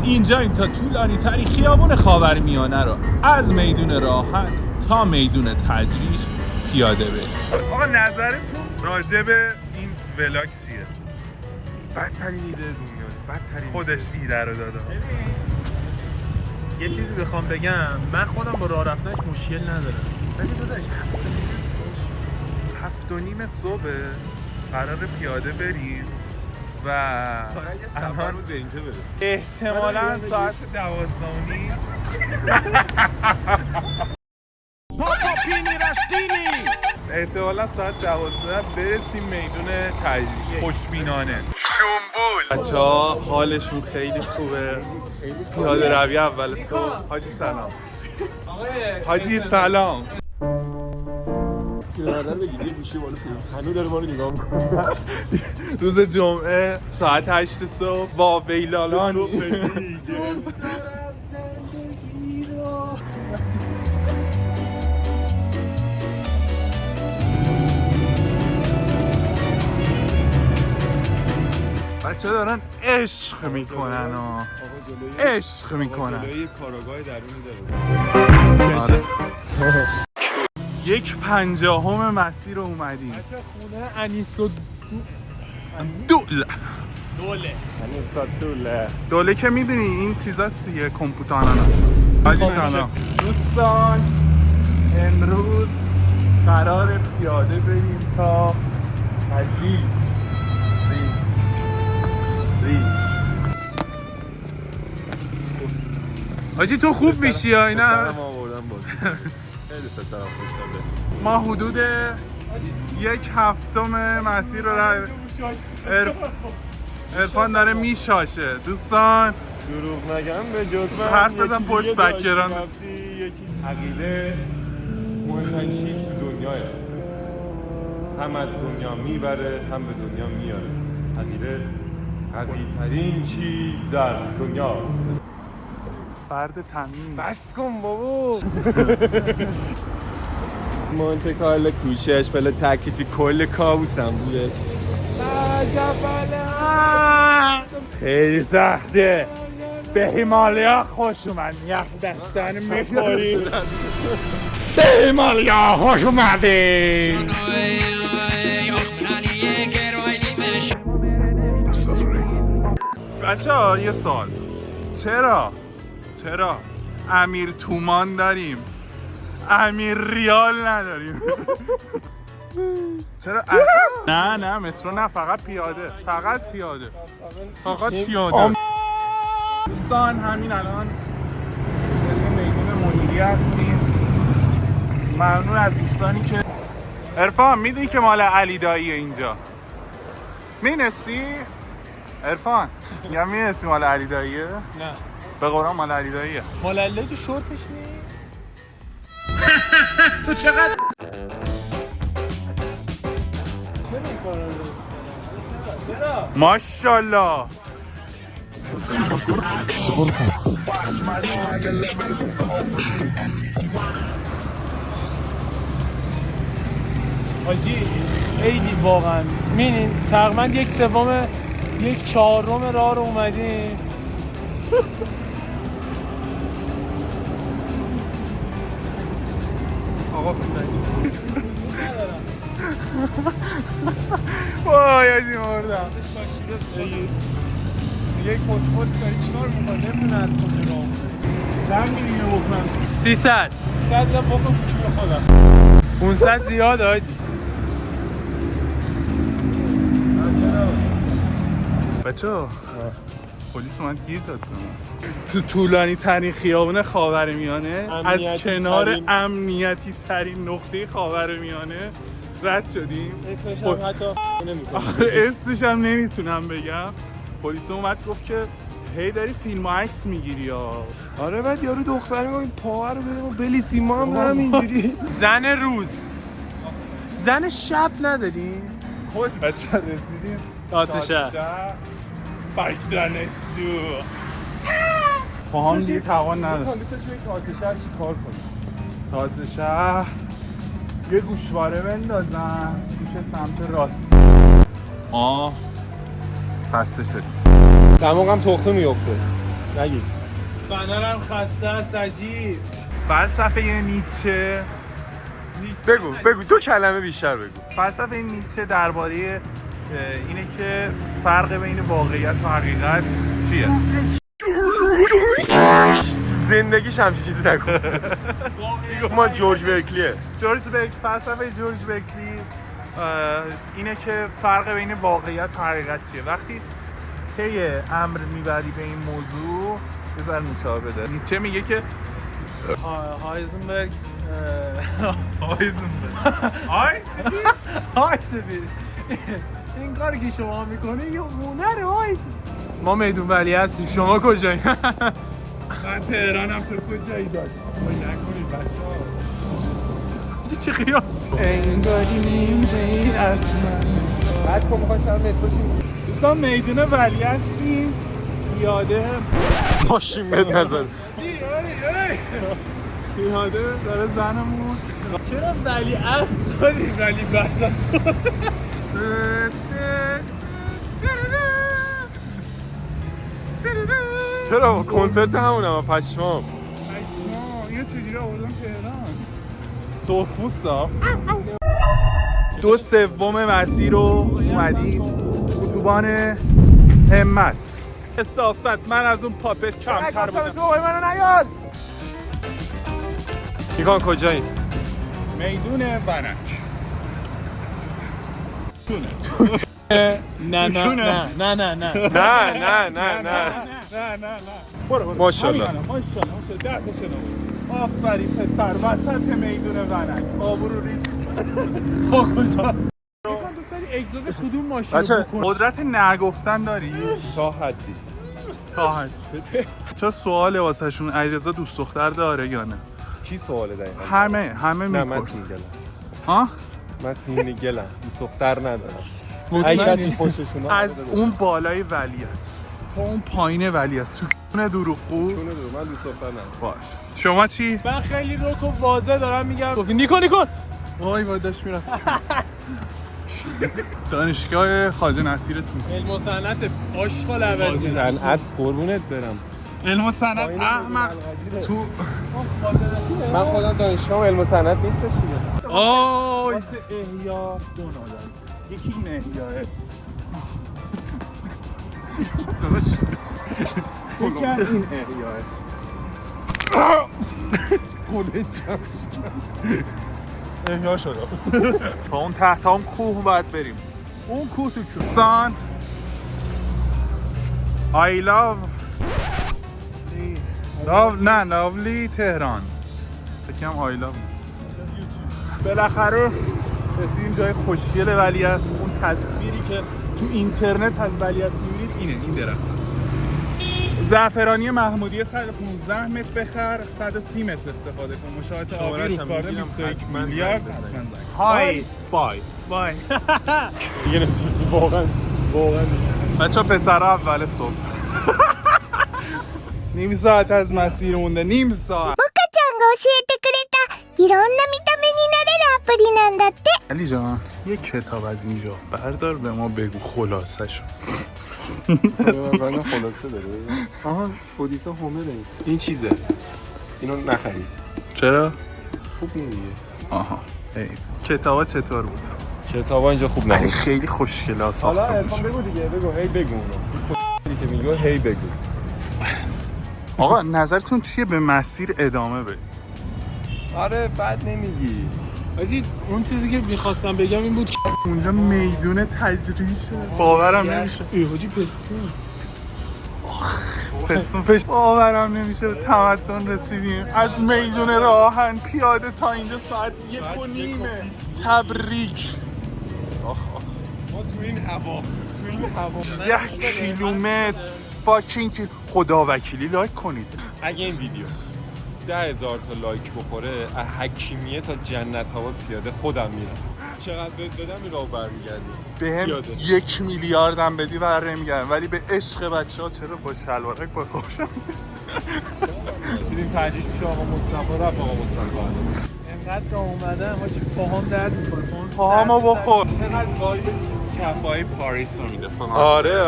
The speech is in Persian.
اینجاییم تا طولانی ترین خیابون خاورمیانه رو از میدون راهن تا میدون تجریش پیاده بریم. آقا نظرتون راجع به این ولاگ چیه؟ بدترین ایده دنیا، بدترین خودش ایده رو داده. یه چیزی بخوام بگم، من خودم با راه رفتنش مشکل ندارم. ولی داداش 7:30 صبح قرار پیاده بریم و الان احتمالاً ساعت 12:30 احتمالاً ساعت 12 برسیم میدون تجریش. خوشبینانه شنبول بچه‌ها حالشون خیلی خوبه. پیاده روی اول صبح. حاجی سلام. حاجی سلام. پیرمردر بگید یه گوشی بالا هنو داره ما رو نگاه می‌کنه. روز جمعه ساعت 8 صبح با بیلالان بچه دارن عشق میکنن عشق میکنن. جلوی کاراگاه درونی داره. 1/50 مسیر رو اومدیم. خونه انیسو دوله که میدونی این چیزاست دیگه، کمپوتانان هست. حاجی سلام دوستان، امروز قرار پیاده بریم تا تجریش. حاجی تو خوب میشی یا اینا؟ پسرم آوردم بازی. خیلی پسرم خوش داده. ما حدود 1/7 مسیر رو عرفان داره میشاشه. دوستان دروغ نگم به جز من حرف بزن پشت بکگراند. یکی عقیده مهمترین چیز تو دنیاه، هم از دنیا میبره هم به دنیا میاره. عقیده قوی ترین چیز در دنیاست. فرد تمیز. بس کن بابا. مونته کارلو کوشش پل تکلیفی کل کابوسم بودش. خیلی سخته. به هیمالیا خوش اومد. یخ دستان میخوری. به هیمالیا خوش اومدین. بچه ها یه سال، چرا امیر تومان داریم امیر ریال نداریم؟ چرا نه مترو نه، فقط پیاده. دوستان همین الان میدون منیری هستیم. ممنون از دوستانی که عرفان میدونی که مال علی داییه اینجا. مینستی؟ عرفان میگم مینستی مال علی داییه؟ نه به قرآن مال علی داییه. مالله تو شورتش نی؟ تو چقدر ماشاءالله. حاجی خیلی واقعا می‌بینین تقریبا 1/3 1/4 راه رو اومدیم. آقا وای آجی مردم. یک پاسپورت داری چیکار می‌کنه؟ نمی‌دونه از کجا راه اومده. چند می‌بینه بکنم 300 100 تا بکن کوچولو خودم. 500 زیاد حاجی. بچه‌ها پلیس اومد گیر داد تو طولانی ترین خیابون خاورمیانه از کنار امنیتی ترین نقطه خاورمیانه رد شدیم. اسمش هم حتی نمی‌کنم. اسمش هم نمیتونم بگم. پلیس اومد گفت که هی داری فیلم و عکس میگیری یا؟ آره بعد یارو دختره میگه پاها رو بده و بلیسی ما هم همینجوری. زن روز زن شب نداریم. بچه رسیدیم تئاتر بک دانشجو. پاهم دیگه توان نداره. کاندیدش به تئاتر شهر چی کار کنه؟ تئاتر شهر یه گوشواره بندازن گوش سمت راست. خسته شدیم. دماغم تخمه میفته. نگید. بنرم خسته است عجیب. فلسفه نیچه. بگو 2 کلمه بیشتر بگو. فلسفه نیچه درباره اینه که فرق بین واقعیت و حقیقت چیه؟ زندگیش همچین چیزی نگفته. ما جورج برکلیه. فلسفه جورج برکلی اینه که فرق بین واقعیت و حقیقت چیه. وقتی پی امر میبری به این موضوع یه ذره مشابه بده. نیچه میگه که هایزنبرگ این کاری که شما میکنه یه هنر هایزنبرگ. ما میدون ولی هستیم، شما کجایی؟ من تهرانم، تو کجایی داد؟ نکنید بچه چه خیال انگاری نیمه از من بعد که میخوای سر مترو شیم دوستان میدون ولی هستیم. یاده ماشین بهت نزن. پیاده داره زنمون. چرا ولی اصل داری ولی بعد از چرا کنسرت همونم پشمام. اینو چجوری آوردن تهران؟ سرخپوستا 2/3 مسیر رو اومدیم اتوبان همت. استافت من از اون پاپت کمتر بودم. منو نیاد. نیکان کجایی؟ میدون ونک. نه برو ماشاءالله. آفرین پسر وسط میدون ونک آبرو ریز. با کجا؟ دوست داری اگزوز کدوم ماشین بچه قدرت نگفتن داری؟ تا حدی. تا حد. چه سواله واسه شون علیرضا دوست دختر داره یا نه؟ کی سواله دقیقا؟ همه نه من میپرسن. سینگلم. ها؟ من سینگلم. دوست دختر ندارم. ای کسی خوششون از اون بالای ولی است تا اون پایین ولی است تو کنه دروغگو. من دوست دختر ندارم. باش شما چی؟ من خیلی روک و واضح دارم میگم. نیکن وای داشت میرفت دانشگاه خواجه نصیر طوسی. علم و صنعت آشغال عوضی. صنعت قربونت برم. علم و صنعت احمق تو من خودم دانشگاه علم و صنعت نیستش دیگه. واسه احیا دو نادر. یکی این احیاه یکی این احیاه خودت احیا شده. با اون تحت هم کوه باید بریم. اون کوه تو کوه سان I love نه لولی تهران فکرم I love. بالاخره رسیدیم جای خوشگل ولی است. اون تصویری که تو اینترنت از ولی است می‌بینید اینه، این درخت است. زعفرانی محمودیه 115 متر بخر، 130 متر استفاده کن. مشاهده آبی روزگارده 21 میلیارد. های بای دیگه واقعا بچه پسر اول صبح نیم ساعت از مسیر مونده. نیم ساعت. ちゃんが教えてくれたいろんな見た目になれるアプリなんだって。 علی جان یه کتاب از اینجا بردار به ما بگو خلاصه شو. من خلاصه داره. آها پودیسا هومره. این چیزه. اینو نخرید. چرا؟ خوب نمیگه. آها ای کتابا چطور بود؟ کتابا اینجا خوب نبود. خیلی خوشگله حالا ساخته ارفان میشه. بگو دیگه بگو هی بگو اونو. که میگه هی بگو. آقا نظرتون چیه به مسیر ادامه بدیم؟ آره بد نمیگی. آجی اون چیزی که میخواستم بگم این بود که اونجا میدون تجریشه. باورم نمیشه. حاجی پستون فش باورم نمیشه به تمدن رسیدیم. از میدون راهن پیاده تا اینجا ساعت 1:30. تبریک. ما تو این هوا 10 کیلومتر فاکینگ خدا وکیلی لایک کنید. اگه این ویدیو 10,000 تا لایک بخوره از حکیمیه تا جنت آباد پیاده خودم میرم. چقدر بهت بدم این راهو برمیگردی. بهم پیاده. 1 میلیاردم بدی بر نمیگردم ولی به عشق بچه‌ها چرا با شلوارک با خوشم رسیدیم ترجیح میشه آقا مصطفی رفت آقا مصطفی. انقدر که اومدم حاجی پاهام درد میکنه. پاهامو بخور. چقدر وایب کفای پاریس رو میده. آره